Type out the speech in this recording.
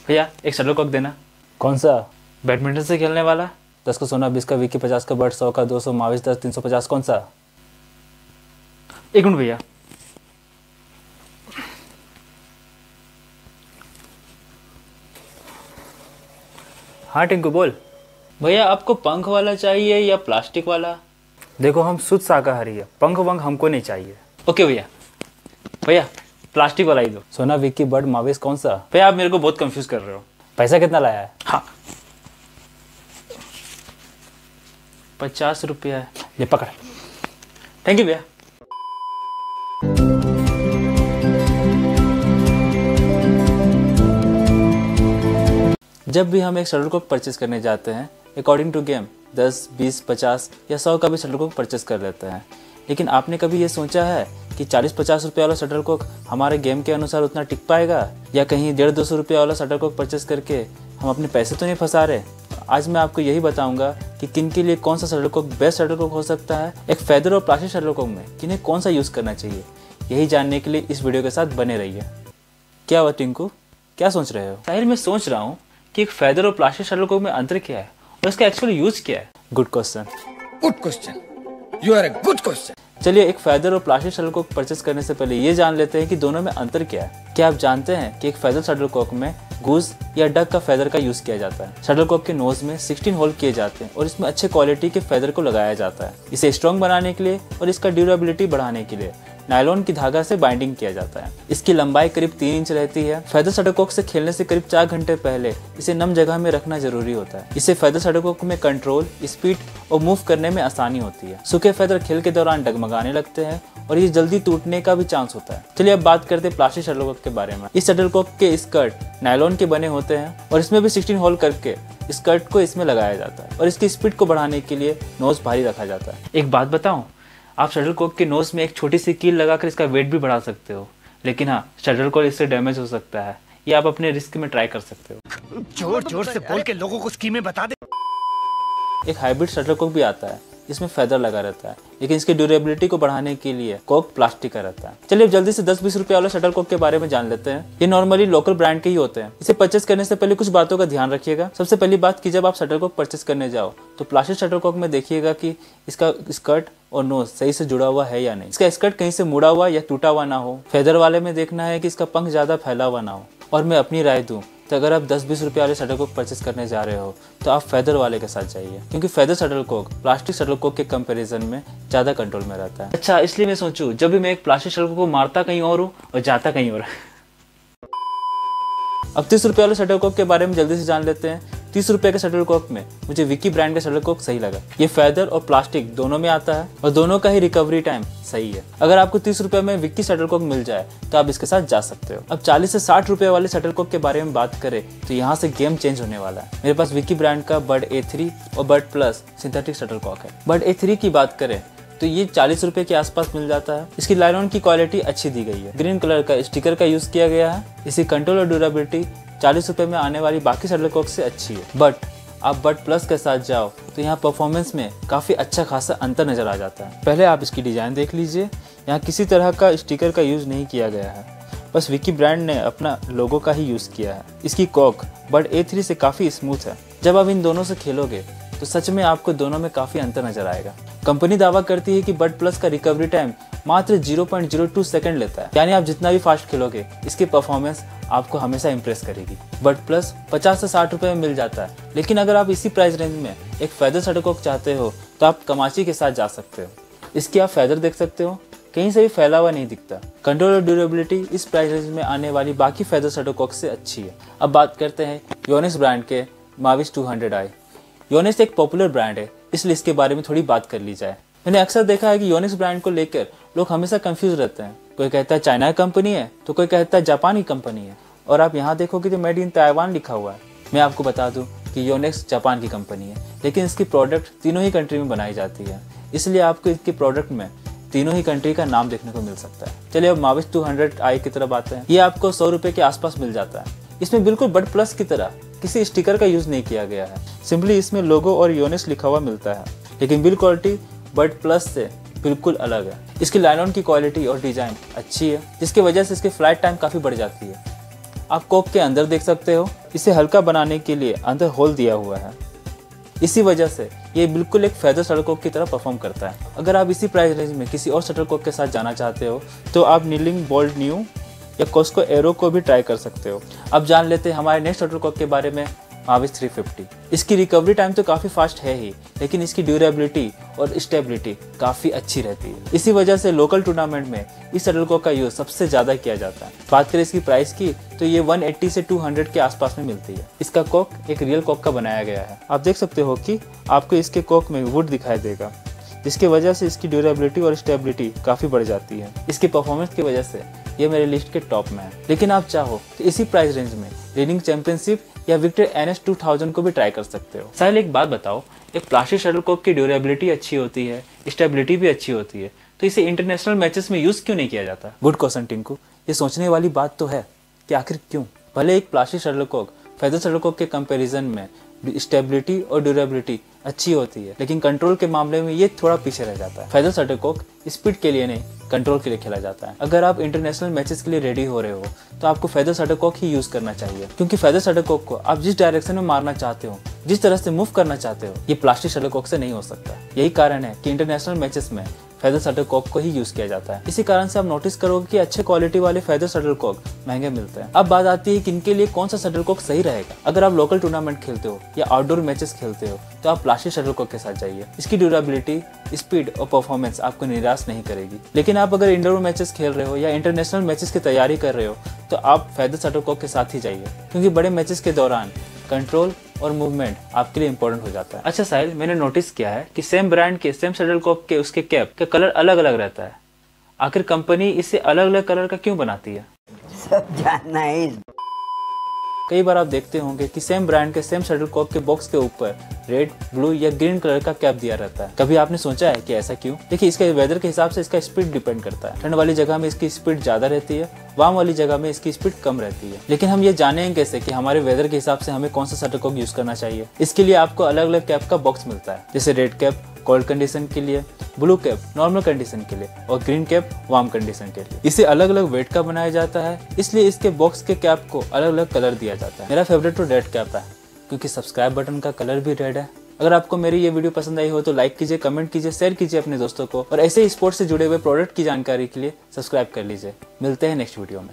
भैया एक शटलकॉक देना। कौन सा? बैडमिंटन से खेलने वाला। 10 का सोना, 20 का विक्की, 50 का बट, 100 का 200, माविस 10, 350। कौन सा? एक मिनट भैया। हाँ टिंकू बोल। भैया आपको पंख वाला चाहिए या प्लास्टिक वाला? देखो हम शुद्ध शाकाहारी है, पंख वंख हमको नहीं चाहिए। ओके भैया। भैया प्लास्टिक वाला ही दो। सोना, विक्की, बट, माविस कौन सा? भैया आप मेरे को बहुत कंफ्यूज कर रहे हो। पैसा कितना लाया है? हाँ 50 रुपया है। ये पकड़। थैंक यू भैया। जब भी हम एक शटलकॉक परचेस करने जाते हैं, अकॉर्डिंग टू गेम 10, 20, 50 या 100 का भी शटलकॉक परचेस कर लेते हैं। लेकिन आपने कभी ये सोचा है कि 40-50 रुपये वाला शटलकॉक हमारे गेम के अनुसार उतना टिक पाएगा, या कहीं 150-200 रुपये वाला शटलकॉक परचेस करके हम अपने पैसे तो नहीं फंसा रहे? आज मैं आपको यही बताऊंगा कि किन के लिए कौन सा शटलकॉक बेस्ट शटलकॉक हो सकता है, एक फेदर और प्लास्टिक शटलकॉक में किन्हें कौन सा यूज़ करना चाहिए। यही जानने के लिए इस वीडियो के साथ बने रहिए। क्या हुआ टिंकू, क्या सोच रहे हो? साहिल मैं सोच रहा हूँ कि एक फेदर और प्लास्टिक शटलकॉक में अंतर क्या है और इसका एक्चुअली यूज क्या है। Good question. Good question. You are a good question. चलिए एक फेदर और प्लास्टिक शटलकॉक परचेस करने से पहले ये जान लेते हैं कि दोनों में अंतर क्या है। क्या आप जानते हैं कि एक फेदर शटलकॉक में गूस या डक का फेदर का यूज किया जाता है। शटलकॉक के नोज में 16 होल किए जाते हैं और इसमें अच्छे क्वालिटी के फेदर को लगाया जाता है। इसे स्ट्रॉन्ग बनाने के लिए और इसका ड्यूरेबिलिटी बढ़ाने के लिए नायलॉन की धागा से बाइंडिंग किया जाता है। इसकी लंबाई करीब 3 इंच रहती है। फेदर शटलकॉक से खेलने से करीब 4 घंटे पहले इसे नम जगह में रखना जरूरी होता है। इससे फेदर शटलकॉक में कंट्रोल, स्पीड और मूव करने में आसानी होती है। सूखे फेदर खेल के दौरान डगमगाने लगते हैं और ये जल्दी टूटने का भी चांस होता है। चलिए अब बात करते हैं प्लास्टिक शटलकॉक के बारे में। इस शटलकॉक के स्कर्ट नायलॉन के बने होते हैं और इसमें भी 16 होल करके स्कर्ट को इसमें लगाया जाता है और इसकी स्पीड को बढ़ाने के लिए नोज भारी रखा जाता है। एक बात बताऊं, आप शटलकॉक के नोज में एक छोटी सी कील लगाकर इसका वेट भी बढ़ा सकते हो, लेकिन हाँ शटलकॉक इससे डैमेज हो सकता है। ये आप अपने रिस्क में ट्राई कर सकते हो। जोर जोर से बोल के लोगों को स्कीमें बता दे। एक हाइब्रिड शटलकॉक भी आता है, इसमें फेदर लगा रहता है, लेकिन इसकी ड्यूरेबिलिटी को बढ़ाने के लिए कॉक प्लास्टिक का रहता है। चलिए अब जल्दी से 10-20 रुपए वाला शटलकॉक के बारे में जान लेते हैं। ये नॉर्मली लोकल ब्रांड के ही होते हैं। इसे परचेस करने से पहले कुछ बातों का ध्यान रखिएगा। सबसे पहली बात कि जब आप शटलकॉक परचेस करने जाओ तो प्लास्टिक शटलकॉक में देखिएगा कि इसका स्कर्ट और नोज सही से जुड़ा हुआ है या नहीं। इसका स्कर्ट कहीं से मुड़ा हुआ या टूटा हुआ ना हो। फेदर वाले में देखना है कि इसका पंख ज्यादा फैला हुआ ना हो। और मैं अपनी राय दूं तो अगर आप 10-20 रुपये वाले शटलकॉक परचेस करने जा रहे हो तो आप फेदर वाले के साथ जाइए, क्योंकि फेदर शटलकॉक प्लास्टिक शटलकॉक के कंपैरिजन में ज़्यादा कंट्रोल में रहता है। अच्छा, इसलिए मैं सोचूं जब भी मैं एक प्लास्टिक शटलकॉक को मारता कहीं और हूँ और जाता कहीं और। अब 30 रुपये वाले शटलकॉक के बारे में जल्दी से जान लेते हैं। 30 रुपये के शटलकॉक में मुझे विक्की ब्रांड का शटलकॉक सही लगा। ये फेदर और प्लास्टिक दोनों में आता है और दोनों का ही रिकवरी टाइम सही है। अगर आपको 30 रुपये में विक्की शटलकॉक मिल जाए तो आप इसके साथ जा सकते हो। अब 40 से 60 रुपये वाले शटलकॉक के बारे में बात करें तो यहाँ से गेम चेंज होने वाला है। मेरे पास विक्की ब्रांड का बड A3 और बड प्लस सिंथेटिक शटलकॉक है। बड A3 की बात करें तो ये 40 रुपये के आसपास मिल जाता है। इसकी नायलॉन की क्वालिटी अच्छी दी गई है। ग्रीन कलर का स्टिकर का यूज किया गया है। इसकी कंट्रोल और ड्यूरेबिलिटी 40 रुपये में आने वाली बाकी शटलकॉक से अच्छी है। बट आप बड प्लस के साथ जाओ तो यहाँ परफॉर्मेंस में काफ़ी अच्छा खासा अंतर नज़र आ जाता है। पहले आप इसकी डिज़ाइन देख लीजिए। यहाँ किसी तरह का स्टिकर का यूज़ नहीं किया गया है, बस विक्की ब्रांड ने अपना लोगो का ही यूज़ किया है। इसकी कॉक बड A3 से काफ़ी स्मूथ है। जब आप इन दोनों से खेलोगे तो सच में आपको दोनों में काफ़ी अंतर नज़र आएगा। कंपनी दावा करती है कि बड प्लस का रिकवरी टाइम मात्र 0.02 सेकंड लेता है, यानी आप जितना भी फास्ट खेलोगे इसकी परफॉर्मेंस आपको हमेशा इंप्रेस करेगी। बड प्लस 50 से 60 रुपये में मिल जाता है, लेकिन अगर आप इसी प्राइस रेंज में एक फेदर शटलकॉक चाहते हो तो आप कमाची के साथ जा सकते हो। इसकी आप फेदर देख सकते हो, कहीं से भी फैला हुआ नहीं दिखता। कंट्रोल और ड्यूरेबिलिटी इस प्राइस रेंज में आने वाली बाकी फेदर शटलकॉक से अच्छी है। अब बात करते हैं योनिक्स ब्रांड के माविस 200i। योनिक्स एक पॉपुलर ब्रांड है, इसलिए इसके बारे में थोड़ी बात कर ली जाए। मैंने अक्सर देखा है कि योनिक्स ब्रांड को लेकर लोग हमेशा कंफ्यूज रहते हैं। कोई कहता है चाइना की कंपनी है तो कोई कहता है जापान की कंपनी है, और आप यहाँ देखोगे तो मेड इन ताइवान लिखा हुआ है। मैं आपको बता दूं कि योनिक्स जापान की कंपनी है, लेकिन इसकी प्रोडक्ट तीनों ही कंट्री में बनाई जाती है, इसलिए आपको इसके प्रोडक्ट में तीनों ही कंट्री का नाम देखने को मिल सकता है। चलिए अब माविस 200i की तरफ आते हैं। ये आपको 100 रुपये के आसपास मिल जाता है। इसमें बिल्कुल बड प्लस की तरह किसी स्टिकर का यूज नहीं किया गया है, सिंपली इसमें लोगो और योनिक्स लिखा हुआ मिलता है, लेकिन बिल्ड क्वालिटी बड प्लस से बिल्कुल अलग है। इसकी नायलॉन की क्वालिटी और डिजाइन अच्छी है, जिसकी वजह से इसकी फ्लाइट टाइम काफी बढ़ जाती है। आप कोक के अंदर देख सकते हो, इसे हल्का बनाने के लिए अंदर होल दिया हुआ है। इसी वजह से ये बिल्कुल एक फेदर शटल कॉक की तरह परफॉर्म करता है। अगर आप इसी प्राइस रेंज में किसी और शटल कॉक के साथ जाना चाहते हो तो आप नीलिंग बोल्ट न्यू या कॉस्को एरो को भी ट्राई कर सकते हो। अब जान लेते हैं हमारे नेक्स्ट शटल कॉक के बारे में, माविस 350। इसकी रिकवरी टाइम तो काफ़ी फास्ट है ही, लेकिन इसकी ड्यूरेबिलिटी और स्टेबिलिटी काफ़ी अच्छी रहती है। इसी वजह से लोकल टूर्नामेंट में इस शटल कॉक का यूज़ सबसे ज़्यादा किया जाता है। बात करें इसकी प्राइस की तो ये 180 से 200 के आसपास में मिलती है। इसका कॉक एक रियल कॉक का बनाया गया है। आप देख सकते हो कि आपको इसके कॉक में वुड दिखाई देगा, जिसकी वजह से इसकी ड्यूरेबिलिटी और स्टेबिलिटी काफ़ी बढ़ जाती है। इसकी परफॉर्मेंस की वजह से ये मेरे लिस्ट के टॉप में है। लेकिन आप चाहो तो इसी प्राइस रेंज में रीडिंग चैंपियनशिप या विक्टर NS 2000 को भी ट्राई कर सकते हो। साहिल, एक बात बताओ, एक प्लास्टिक शटल कॉक की ड्यूरेबिलिटी अच्छी होती है, स्टेबिलिटी भी अच्छी होती है, तो इसे इंटरनेशनल मैचेस में यूज़ क्यों नहीं किया जाता? Good question Tinku. ये सोचने वाली बात तो है कि आखिर क्यों। भले एक plastic shuttle cock feather shuttle cock के कंपैरिजन में स्टेबिलिटी और ड्यूरेबिलिटी अच्छी होती है, लेकिन कंट्रोल के मामले में ये थोड़ा पीछे रह जाता है। फेदर शटल कॉक स्पीड के लिए नहीं, कंट्रोल के लिए खेला जाता है। अगर आप इंटरनेशनल मैचेस के लिए रेडी हो रहे हो तो आपको फेदर शटल कॉक ही यूज करना चाहिए, क्योंकि फेदर शटल कॉक को आप जिस डायरेक्शन में मारना चाहते हो, जिस तरह से मूव करना चाहते हो, ये प्लास्टिक शटल कॉक से नहीं हो सकता। यही कारण है कि इंटरनेशनल मैचेस में फेदर शटल कॉक को ही यूज किया जाता है। इसी कारण से आप नोटिस करोगे कि अच्छे क्वालिटी वाले फेदर शटल कॉक महंगे मिलते हैं। अब बात आती है कि इनके लिए कौन सा शटल कॉक सही रहेगा। अगर आप लोकल टूर्नामेंट खेलते हो या आउटडोर मैचेस खेलते हो तो आप प्लास्टिक शटल कॉक के साथ जाइए। इसकी ड्यूरेबिलिटी, स्पीड और परफॉर्मेंस आपको निराश नहीं करेगी। लेकिन आप अगर इंडोर मैचेस खेल रहे हो या इंटरनेशनल मैचेस की तैयारी कर रहे हो तो आप फेदर शटल कॉक के साथ ही जाइए, क्योंकि बड़े मैचेस के दौरान कंट्रोल और मूवमेंट आपके लिए इंपॉर्टेंट हो जाता है। अच्छा साहिल, मैंने नोटिस किया है कि सेम ब्रांड के सेम शटल कॉक के उसके कैप का कलर अलग अलग रहता है। आखिर कंपनी इसे अलग अलग कलर का क्यों बनाती है? सब जानना है। कई बार आप देखते होंगे कि सेम ब्रांड के सेम शटल कॉक के बॉक्स के ऊपर रेड, ब्लू या ग्रीन कलर का कैप दिया रहता है। कभी आपने सोचा है कि ऐसा क्यों? देखिए, इसके वेदर के हिसाब से इसका स्पीड डिपेंड करता है। ठंड वाली जगह में इसकी स्पीड ज्यादा रहती है, वार्म वाली जगह में इसकी स्पीड कम रहती है। लेकिन हम ये जानेंगे कैसे कि हमारे वेदर के हिसाब से हमें कौन सा शटल कॉक यूज करना चाहिए? इसके लिए आपको अलग अलग कैप का बॉक्स मिलता है, जैसे रेड कैप कोल्ड कंडीशन के लिए, ब्लू कैप नॉर्मल कंडीशन के लिए और ग्रीन कैप वार्म कंडीशन के लिए। इसे अलग अलग वेट का बनाया जाता है, इसलिए इसके बॉक्स के कैप को अलग अलग कलर दिया जाता है। मेरा फेवरेट तो रेड कैप है, क्योंकि सब्सक्राइब बटन का कलर भी रेड है। अगर आपको मेरी ये वीडियो पसंद आई हो तो लाइक कीजिए, कमेंट कीजिए, शेयर कीजिए अपने दोस्तों को, और ऐसे ही स्पोर्ट्स से जुड़े हुए प्रोडक्ट की जानकारी के लिए सब्सक्राइब कर लीजिए। मिलते हैं नेक्स्ट वीडियो में।